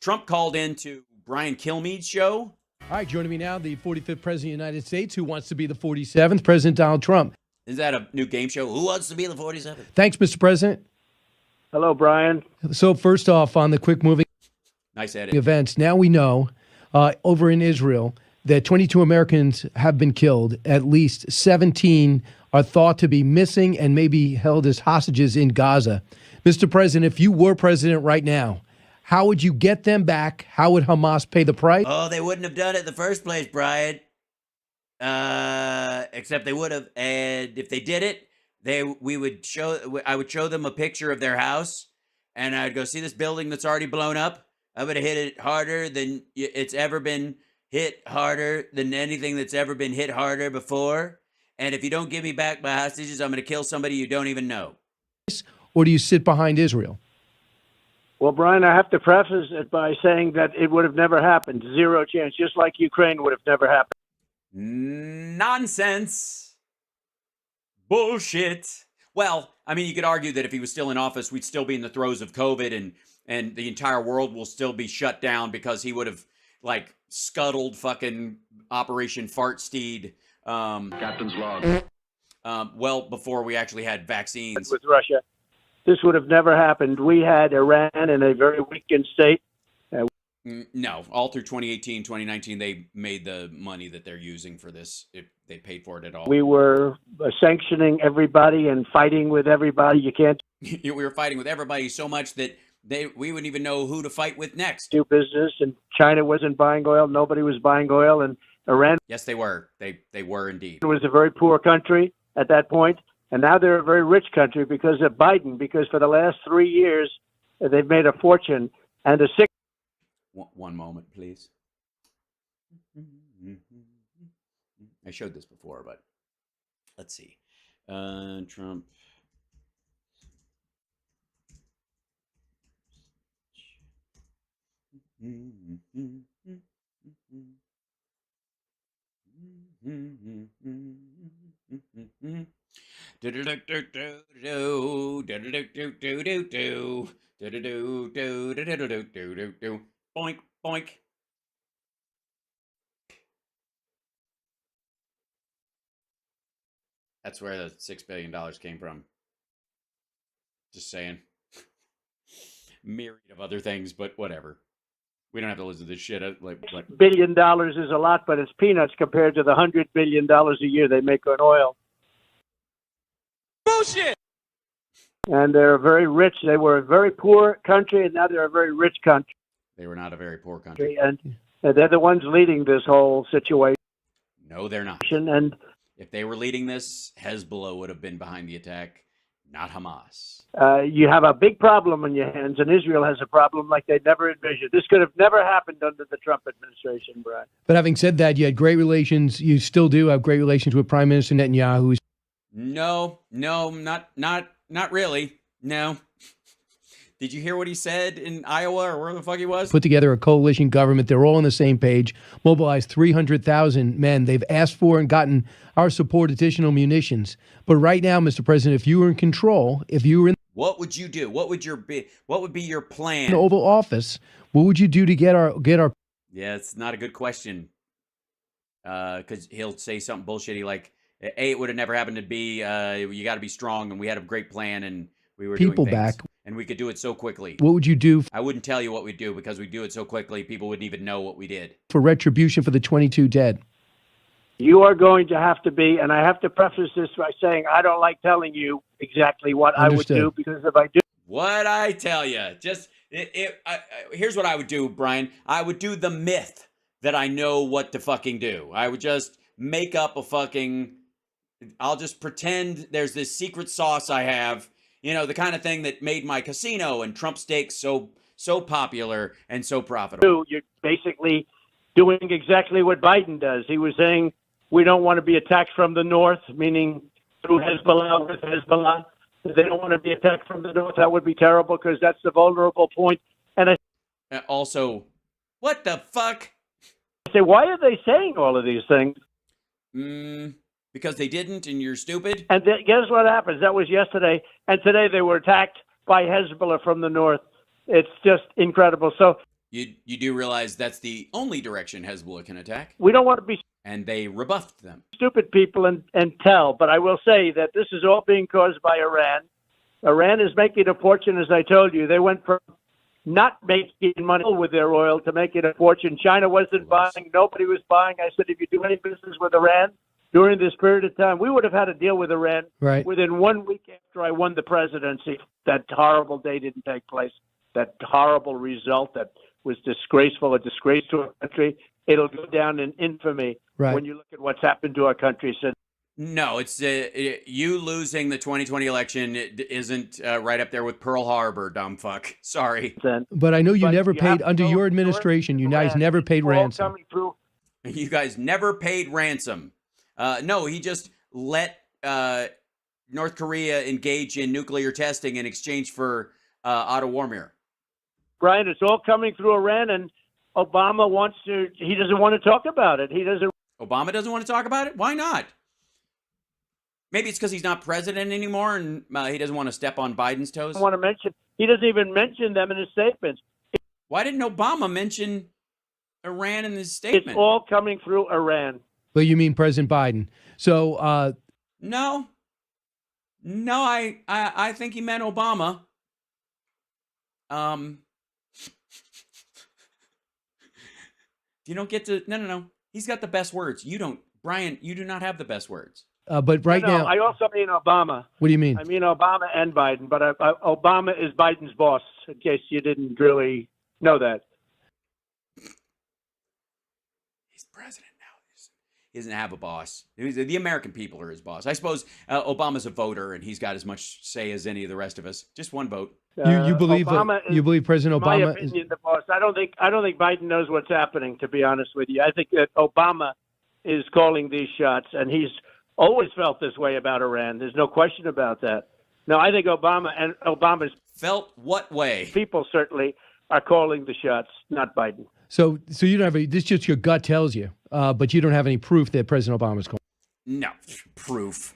Trump called into Brian Kilmeade's show. All right, joining me now, the 45th President of the United States, who wants to be the 47th, President Donald Trump. Is that a new game show? Who wants to be the 47th? Thanks, Mr. President. Hello, Brian. So first off, on the quick moving Nice edit. events, now we know over in Israel that 22 Americans have been killed. At least 17 are thought to be missing and may be held as hostages in Gaza. Mr. President, if you were president right now, how would you get them back? How would Hamas pay the price? Oh, they wouldn't have done it in the first place, Brian. Except they would have. And if they did it, I would show them a picture of their house, and I'd go, see this building that's already blown up? I would have hit it harder than it's ever been hit, harder than anything that's ever been hit harder before. And if you don't give me back my hostages, I'm going to kill somebody you don't even know. Or do you sit behind Israel? Well, Brian, I have to preface it by saying that it would have never happened. Zero chance, just like Ukraine would have never happened. Nonsense. Bullshit. Well, I mean, you could argue that if he was still in office, we'd still be in the throes of COVID and the entire world will still be shut down because he would have, like, scuttled fucking Operation Fartsteed. Captain's log. Well, before we actually had vaccines. With Russia, this would have never happened. We had Iran in a very weakened state. No, all through 2018, 2019, they made the money that they're using for this. They paid for it at all. We were sanctioning everybody and fighting with everybody. You can't We were fighting with everybody so much that we wouldn't even know who to fight with next. do business, and China wasn't buying oil. Nobody was buying oil, and Iran Yes, they were. They were indeed. was a very poor country at that point, and now they're a very rich country because of Biden, because for the last 3 years, they've made a fortune. And the six. One moment, please. I showed this before, but let's see. Trump. Boink, boink. That's where the $6 billion came from. Just saying. Myriad of other things, but whatever. We don't have to listen to this shit. $1 billion is a lot, but it's peanuts compared to the $100 billion a year they make on oil. Bullshit! And they're very rich. They were a very poor country, and now they're a very rich country. They were not a very poor country. And they're the ones leading this whole situation. No, they're not. And if they were leading this, Hezbollah would have been behind the attack, not Hamas. You have a big problem on your hands, and Israel has a problem like they never envisioned. This could have never happened under the Trump administration, Brian. But having said that, you had great relations. You still do have great relations with Prime Minister Netanyahu. No, not really. No. Did you hear what he said in Iowa or where the fuck he was? Put together a coalition government. They're all on the same page. Mobilized 300,000 men. They've asked for and gotten our support, additional munitions. But right now, Mr. President, if you were in control, if you were in what would you do? What would be your plan? the Oval Office, what would you do to get our? Yeah, it's not a good question. Because he'll say something bullshitty like, A, it would have never happened to be, you got to be strong, and we had a great plan, and we were people doing things, back? and we could do it so quickly. What would you do I wouldn't tell you what we'd do because we do it so quickly, people wouldn't even know what we did. for retribution for the 22 dead? You are going to have to be, and I have to preface this by saying I don't like telling you exactly what Understood. I would do, because if I do, What I tell you, here's what I would do, Brian. I would do the myth that I know what to fucking do. I would just make up I'll just pretend there's this secret sauce I have, the kind of thing that made my casino and Trump steaks so popular and so profitable. you're basically doing exactly what Biden does. He was saying we don't want to be attacked from the north, meaning through Hezbollah, with Hezbollah. They don't want to be attacked from the north. That would be terrible because that's the vulnerable point. And I Also, what the fuck? say, why are they saying all of these things? Because they didn't and you're stupid? And guess what happens? That was yesterday. And today they were attacked by Hezbollah from the north. It's just incredible. So You do realize that's the only direction Hezbollah can attack, We don't want to be and they rebuffed them. stupid people and tell, but I will say that this is all being caused by Iran. Iran is making a fortune, as I told you. They went from not making money with their oil to making a fortune. China wasn't buying. Nobody was buying. I said, if you do any business with Iran during this period of time, we would have had a deal with Iran Right. within 1 week after I won the presidency. That horrible day didn't take place. That horrible result that was disgraceful, a disgrace to our country. It'll go down in infamy Right. when you look at what's happened to our country since. No, it's you losing the 2020 election isn't right up there with Pearl Harbor, dumb fuck. Sorry. Then. But I know you But never you paid, have to under go your through administration, you guys Iran. never paid All ransom. coming through. You guys never paid ransom. No, he just let North Korea engage in nuclear testing in exchange for Otto Warmbier. Brian, it's all coming through Iran, and Obama he doesn't want to talk about it. He doesn't Obama doesn't want to talk about it? Why not? Maybe it's because he's not president anymore and he doesn't want to step on Biden's toes. want to mention, he doesn't even mention them in his statements. Why didn't Obama mention Iran in his It's statement? all coming through Iran. But you mean President Biden. So, No, I think he meant Obama. You don't get to, no. He's got the best words. You don't, Brian, you do not have the best words. but right No, now, I also mean Obama. what do you mean? I mean Obama and Biden, but Obama is Biden's boss, in case you didn't really know that. He's president now. He doesn't have a boss. The American people are his boss. I suppose Obama's a voter and he's got as much say as any of the rest of us. Just one vote. You believe Obama is, you believe President in my Obama opinion, the boss. I don't think Biden knows what's happening, to be honest with you. I think that Obama is calling these shots, and he's always felt this way about Iran. There's no question about that. No, I think Obama's Felt what way? people certainly are calling the shots, not Biden. So you don't have this. Just your gut tells you, but you don't have any proof that President Obama's calling. No proof.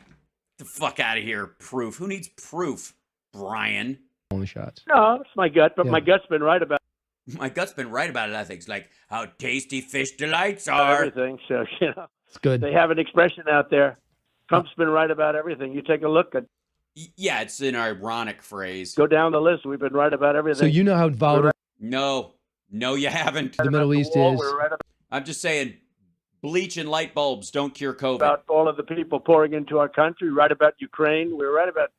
Get the fuck out of here. Proof. Who needs proof, Brian? The shots. No, it's my gut, but Yeah. my gut's been right about My gut's been right about a lot of things, like how tasty fish delights are. everything. So, It's good. they have an expression out there. Trump's been right about everything. You take a look at, Yeah, it's an ironic phrase. go down the list. We've been right about everything. So you know how volatile No, you haven't. the Middle East is. We're right I'm just saying, bleach and light bulbs don't cure COVID. about all of the people pouring into our country, right about Ukraine. We're right about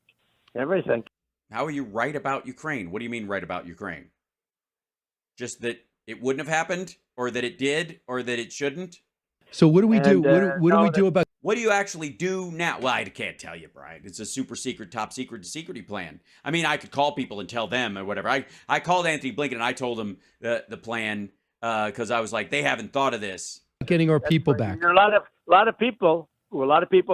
everything. How are you right about Ukraine? What do you mean right about Ukraine? Just that it wouldn't have happened, or that it did, or that it shouldn't? So what do we do? And, What do we no, do about? What do you actually do now? Well, I can't tell you, Brian. It's a super secret, top secret security plan. I mean, I could call people and tell them or whatever. I called Anthony Blinken and I told him the plan because I was like, they haven't thought of this. Getting our people back. There are a lot of people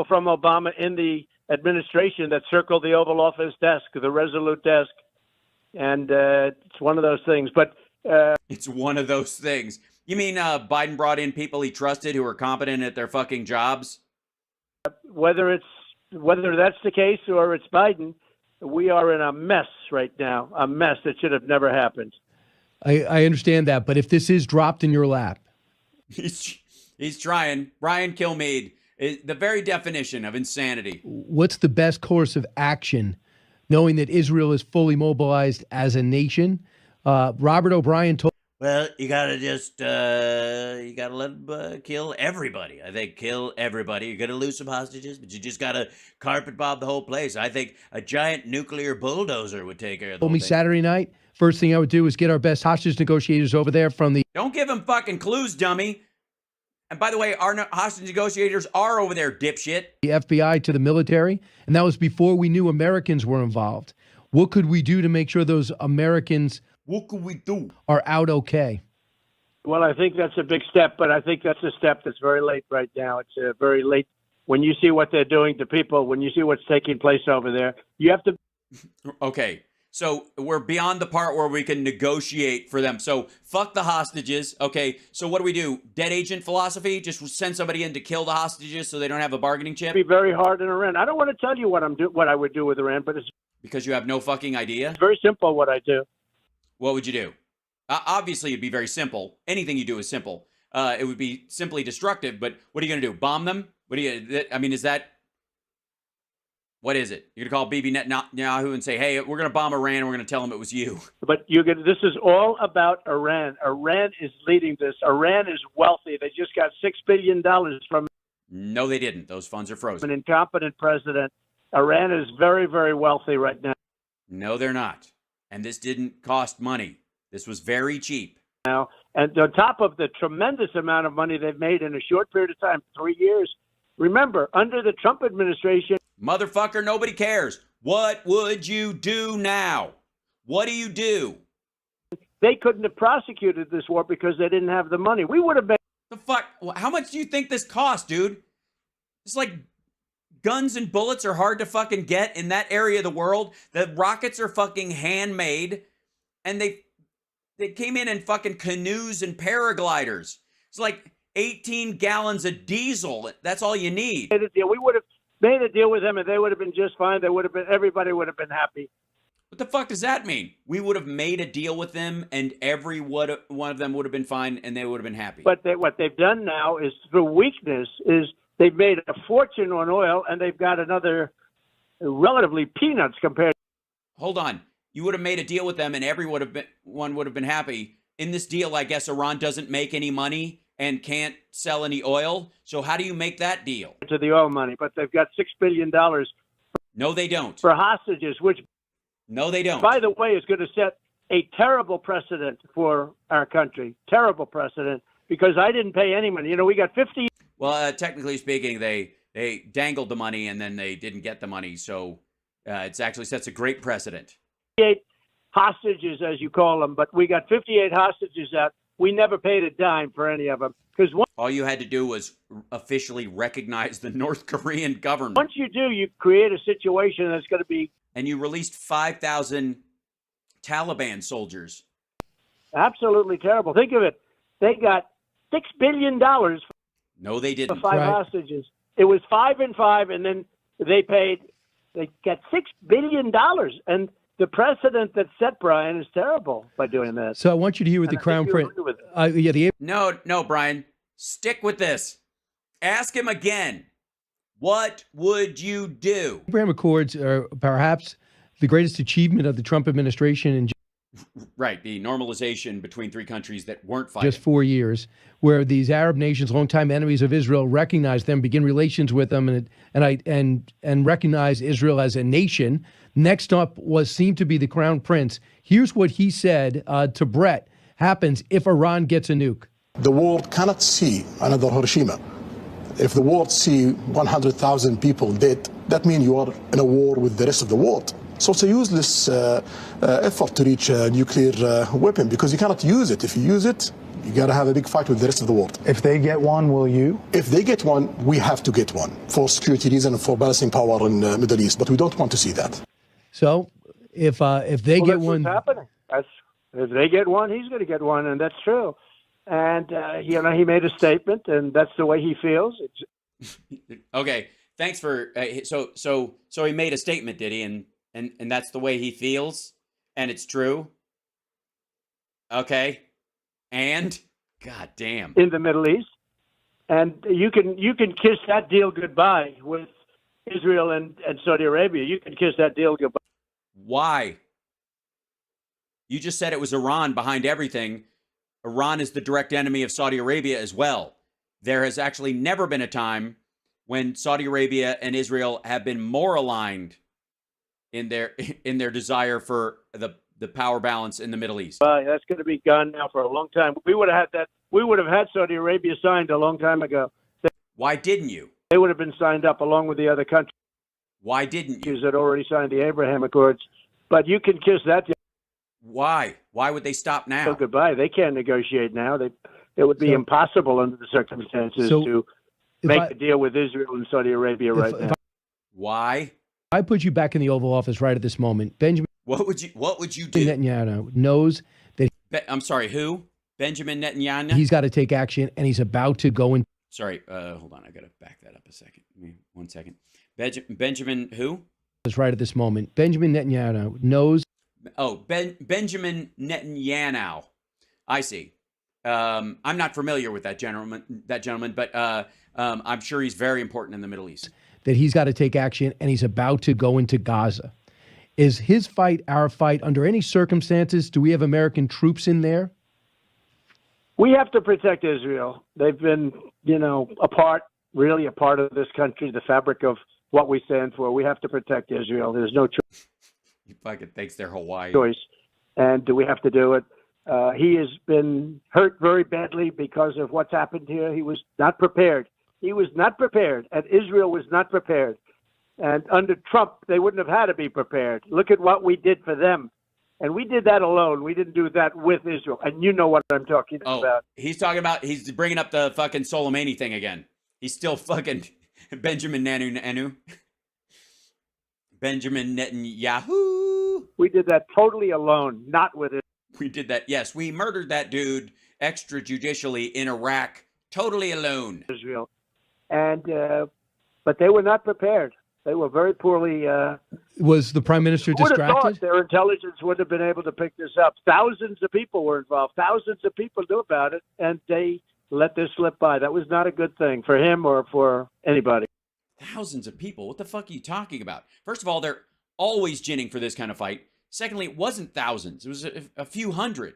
from Obama in the administration that circle the Oval Office desk, the Resolute desk, and it's one of those things. But It's one of those things. You mean Biden brought in people he trusted who are competent at their fucking jobs? whether that's the case or it's Biden, we are in a mess right now, a mess that should have never happened. I understand that, but if this is dropped in your lap, He's trying. Brian Kilmeade, the very definition of insanity. what's the best course of action, knowing that Israel is fully mobilized as a nation? Robert O'Brien told. Well, you gotta just, you gotta let them kill everybody. I think kill everybody. You're gonna lose some hostages, but you just gotta carpet bomb the whole place. I think a giant nuclear bulldozer would take care of the Told whole me thing. Saturday night, first thing I would do is get our best hostage negotiators over there from the Don't give him fucking clues, dummy. And by the way, our hostage negotiators are over there, dipshit. FBI to the military, and that was before we knew Americans were involved. What could we do to make sure those Americans What could we do? are out okay? Well, I think that's a big step, but I think that's a step that's very late right now. It's very late. When you see what they're doing to people, when you see what's taking place over there, you have to. Okay, so we're beyond the part where we can negotiate for them. So fuck the hostages. Okay, so what do we do? Dead agent philosophy? Just send somebody in to kill the hostages so they don't have a bargaining chip? Be very hard in Iran. I don't want to tell you what I would do with Iran, but it's Because you have no fucking idea? very simple what I do. What would you do? Obviously, it'd be very simple. Anything you do is simple. It would be simply destructive. But what are you going to do? Bomb them? What do you? I mean, is that? What is it? You're going to call Bibi Netanyahu and say, "Hey, we're going to bomb Iran. And we're going to tell them it was you." But this is all about Iran. Iran is leading this. Iran is wealthy. They just got $6 billion from. No, they didn't. Those funds are frozen. An incompetent president. Iran is very, very wealthy right now. No, they're not. And this didn't cost money. This was very cheap. Now, and on top of the tremendous amount of money they've made in a short period of time, 3 years. Remember, under the Trump administration. Motherfucker, nobody cares. What would you do now? What do you do? They couldn't have prosecuted this war because they didn't have the money. We would have been. The fuck? How much do you think this cost, dude? It's like guns and bullets are hard to fucking get in that area of the world. The rockets are fucking handmade, and they came in fucking canoes and paragliders. It's like 18 gallons of diesel. That's all you need. We would have made a deal with them, and they would have been just fine. They would have been. Everybody would have been happy. What the fuck does that mean? We would have made a deal with them, and every one of them would have been fine, and they would have been happy. But what they've done now is, through weakness, is they've made a fortune on oil, and they've got another relatively peanuts compared. Hold on. You would have made a deal with them, and one would have been happy. In this deal, I guess Iran doesn't make any money and can't sell any oil. So how do you make that deal? To the oil money, but they've got $6 billion. No, they don't. For hostages, which. No, they don't. By the way, is going to set a terrible precedent for our country. Terrible precedent, because I didn't pay any money. You know, we got 50. Well, technically speaking, they dangled the money and then they didn't get the money. So it actually sets a great precedent. 58 hostages, as you call them, but we got 58 hostages out. We never paid a dime for any of them. Because all you had to do was officially recognize the North Korean government. Once you do, you create a situation that's going to be. And you released 5,000 Taliban soldiers. Absolutely terrible. Think of it. They got $6 billion. No, they didn't. For 5 hostages. It was 5 and 5, and then they got $6 billion. And the precedent that's set, Brian, is terrible by doing that. So I want you to hear what the Crown Prince. No, Brian. Stick with this. Ask him again. What would you do? Abraham Accords are perhaps the greatest achievement of the Trump administration in right, the normalization between 3 countries that weren't fighting. Just 4 years, where these Arab nations, longtime enemies of Israel, recognize them, begin relations with them, and recognize Israel as a nation. Next up seemed to be the Crown Prince. Here's what he said to Brett happens if Iran gets a nuke. The world cannot see another Hiroshima. If the world see 100,000 people dead, that means you are in a war with the rest of the world. So it's a useless effort to reach a nuclear weapon, because you cannot use it. If you use it, you got to have a big fight with the rest of the world. If they get one, will you? If they get one, we have to get one for security reasons and for balancing power in the Middle East. But we don't want to see that. So if they get one, what's happening. If they get one, he's going to get one, and that's true. And he made a statement, and that's the way he feels. Okay, thanks for so he made a statement, did he? And that's the way he feels, and it's true. Okay, and God damn, in the Middle East, and you can kiss that deal goodbye with Israel and Saudi Arabia. You can kiss that deal goodbye. Why? You just said it was Iran behind everything. Iran is the direct enemy of Saudi Arabia as well. There has actually never been a time when Saudi Arabia and Israel have been more aligned in their desire for the power balance in the Middle East. That's going to be gone now for a long time. We would have had that. We would have had Saudi Arabia signed a long time ago. Why didn't you? They would have been signed up along with the other countries. Why didn't you? That already signed the Abraham Accords. But you can kiss that. Why? Why would they stop now? So goodbye. They can't negotiate now. It would be impossible under the circumstances to make a deal with Israel and Saudi Arabia right now. Why? I put you back in the Oval Office right at this moment. Benjamin. What would you do? Netanyahu knows that. I'm sorry. Who? Benjamin Netanyahu. He's got to take action, and he's about to go in. Sorry. Hold on. I got to back that up a second. Give me 1 second. Benjamin who? Right at this moment. Benjamin Netanyahu knows. Oh, Benjamin Netanyahu I see. I'm not familiar with that gentleman, but I'm sure he's very important in the Middle East. That he's got to take action, and he's about to go into Gaza. Is his fight our fight under any circumstances? Do we have American troops in there? We have to protect Israel. They've been, really a part of this country, the fabric of what we stand for. We have to protect Israel. There's no He fucking thinks they're Hawaii. choice, and we have to do it. He has been hurt very badly because of what's happened here. He was not prepared. He was not prepared, and Israel was not prepared. And under Trump, they wouldn't have had to be prepared. Look at what we did for them. And we did that alone. We didn't do that with Israel. And you know what I'm talking about. He's bringing up the fucking Soleimani thing again. He's still fucking Benjamin Netanyahu. Benjamin Netanyahu. We did that totally alone, not with it. We did that. Yes, we murdered that dude extrajudicially in Iraq, totally alone. Israel. And, but they were not prepared. They were very poorly. Was the prime minister distracted? Would have thought their intelligence would have been able to pick this up. Thousands of people were involved. Thousands of people knew about it, and they let this slip by. That was not a good thing for him or for anybody. Thousands of people? What the fuck are you talking about? First of all, they're always ginning for this kind of fight. Secondly, it wasn't thousands. It was a few hundred.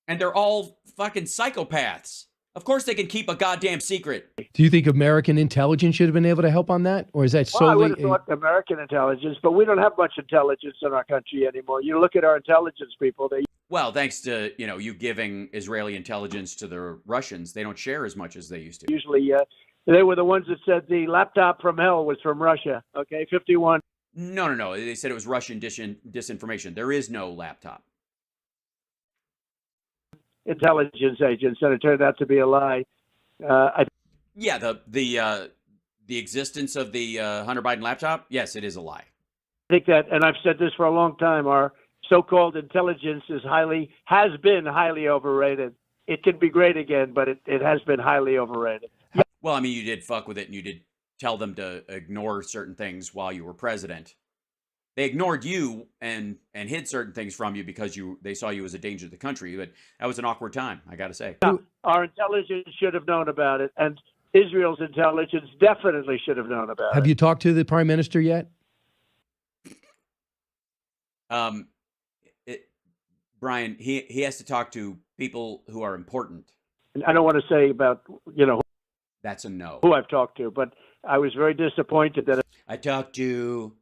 And they're all fucking psychopaths. Of course they can keep a goddamn secret. Do you think American intelligence should have been able to help on that? Or is that solely... Well, I would have thought American intelligence, but we don't have much intelligence in our country anymore. You look at our intelligence people. Well, thanks to, you giving Israeli intelligence to the Russians, they don't share as much as they used to. Usually, they were the ones that said the laptop from hell was from Russia. Okay, 51. No. They said it was Russian disinformation. There is no laptop. Intelligence agents, and it turned out to be a lie. Yeah, the existence of the Hunter Biden laptop, yes, it is a lie. I think that, and I've said this for a long time, our so-called intelligence has been highly overrated. It can be great again, but it has been highly overrated. Well, I mean, you did fuck with it, and you did tell them to ignore certain things while you were president. They ignored you and hid certain things from you because they saw you as a danger to the country. But that was an awkward time, I got to say. Our intelligence should have known about it, and Israel's intelligence definitely should have known about it. Have you talked to the prime minister yet? Brian, he has to talk to people who are important. And I don't want to say about, That's a no. who I've talked to, but I was very disappointed that I talked to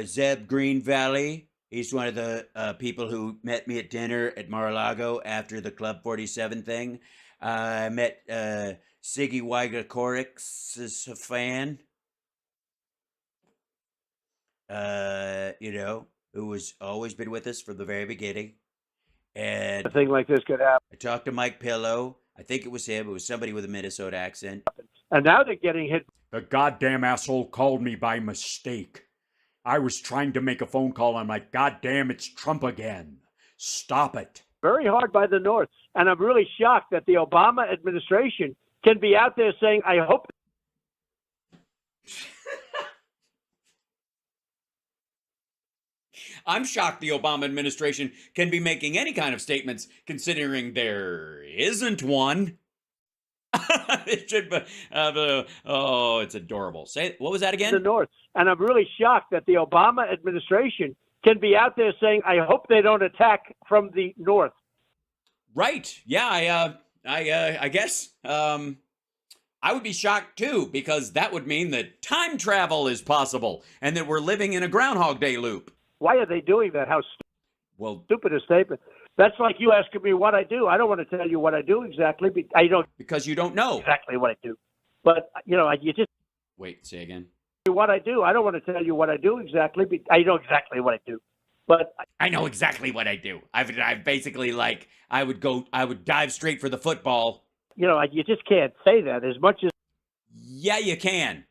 Zeb Green Valley. He's one of the people who met me at dinner at Mar-a-Lago after the Club 47 thing. I met Siggy Weiger-Korix is a fan. Who has always been with us from the very beginning. And a thing like this could happen. I talked to Mike Pillow. I think it was him. It was somebody with a Minnesota accent. And now they're getting hit. The goddamn asshole called me by mistake. I was trying to make a phone call. I'm like, goddamn, it's Trump again. Stop it. Very hard by the North. And I'm really shocked that the Obama administration can be out there saying, I hope. I'm shocked the Obama administration can be making any kind of statements considering there isn't one. It should be, it's adorable. Say, what was that again? The North. And I'm really shocked that the Obama administration can be out there saying, I hope they don't attack from the North. Right. Yeah, I guess. I would be shocked too, because that would mean that time travel is possible and that we're living in a Groundhog Day loop. Why are they doing that? How stupid a statement. That's like you asking me what I do. I don't want to tell you what I do exactly. Because you don't know exactly what I do. But, you just... Wait, say again. What I do. I don't want to tell you what I do exactly. I know exactly what I do. But I know exactly what I do. I've basically, I would dive straight for the football. You just can't say that as much as... Yeah, you can.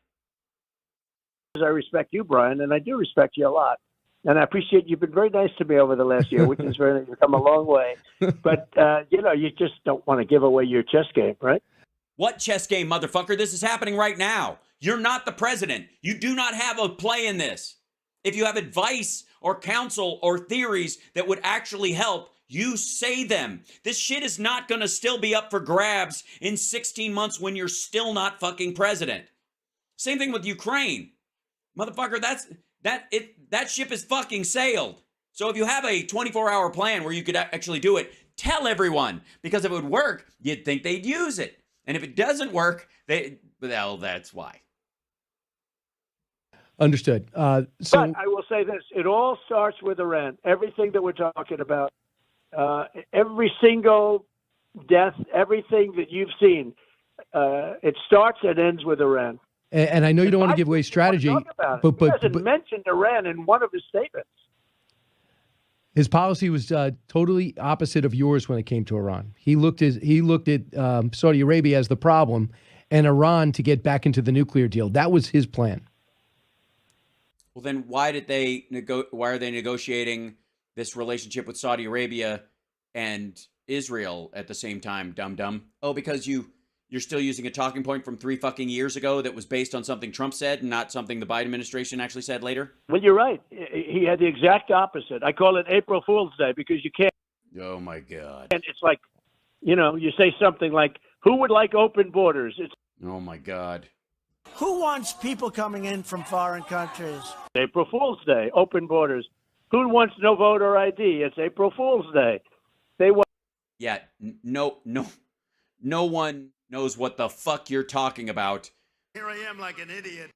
I respect you, Brian, and I do respect you a lot. And I appreciate you've been very nice to me over the last year, which is you've come a long way. But, you just don't want to give away your chess game, right? What chess game, motherfucker? This is happening right now. You're not the president. You do not have a play in this. If you have advice or counsel or theories that would actually help, You say them. This shit is not going to still be up for grabs in 16 months when you're still not fucking president. Same thing with Ukraine. Motherfucker, that ship is fucking sailed. So if you have a 24-hour plan where you could actually do it, tell everyone. Because if it would work, you'd think they'd use it. And if it doesn't work, well, that's why. Understood. But I will say this. It all starts with Iran. Everything that we're talking about, every single death, everything that you've seen, it starts and ends with Iran. And I know you don't want to give away strategy, but he hasn't mentioned Iran in one of his statements. His policy was totally opposite of yours when it came to Iran. He looked at Saudi Arabia as the problem, and Iran to get back into the nuclear deal. That was his plan. Well, then why are they negotiating this relationship with Saudi Arabia and Israel at the same time, dum-dum? Oh, because you're still using a talking point from 3 fucking years ago that was based on something Trump said and not something the Biden administration actually said later? Well, you're right. He had the exact opposite. I call it April Fool's Day because you can't. Oh, my God. And it's like, you say something like, who would like open borders? It's Oh, my God. Who wants people coming in from foreign countries? April Fool's Day, open borders. Who wants no voter ID? It's April Fool's Day. They want. Yeah, no one knows what the fuck you're talking about. Here I am like an idiot.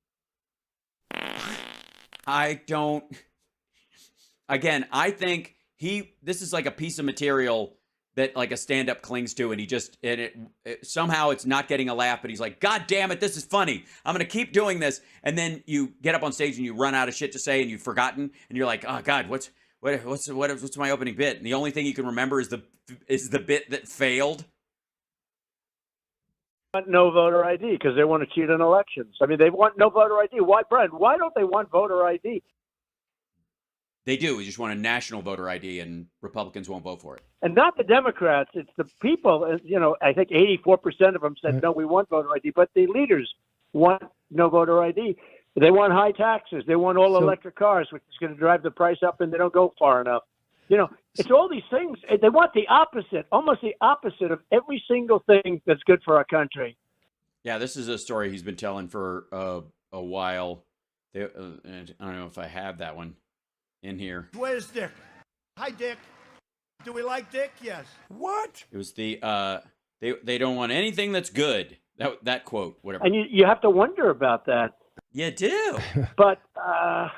I think this is like a piece of material that like a stand-up clings to, and somehow it's not getting a laugh, but he's like, God damn it, this is funny. I'm going to keep doing this. And then you get up on stage and you run out of shit to say and you've forgotten, and you're like, oh God, what's my opening bit? And the only thing you can remember is the bit that failed. No voter ID because they want to cheat in elections. I mean, they want no voter ID. Why, Brian? Why don't they want voter ID? They do. We just want a national voter ID, and Republicans won't vote for it. And not the Democrats. It's the people. I think 84% of them said, no, we want voter ID. But the leaders want no voter ID. They want high taxes. They want all electric cars, which is going to drive the price up, and they don't go far enough. It's all these things. They want the opposite, almost the opposite of every single thing that's good for our country. Yeah, this is a story he's been telling for a while. I don't know if I have that one in here. Where's Dick? Hi, Dick. Do we like Dick? Yes. What? It was the they don't want anything that's good. That quote, whatever. And you have to wonder about that. You do. But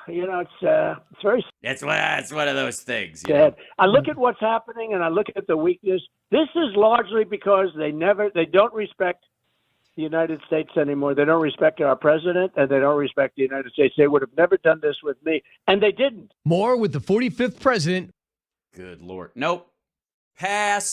it's very It's one of those things. sad. I look at what's happening and I look at the weakness. This is largely because they don't respect the United States anymore. They don't respect our president, and they don't respect the United States. They would have never done this with me, and they didn't. More with the 45th president. Good Lord. Nope. Pass.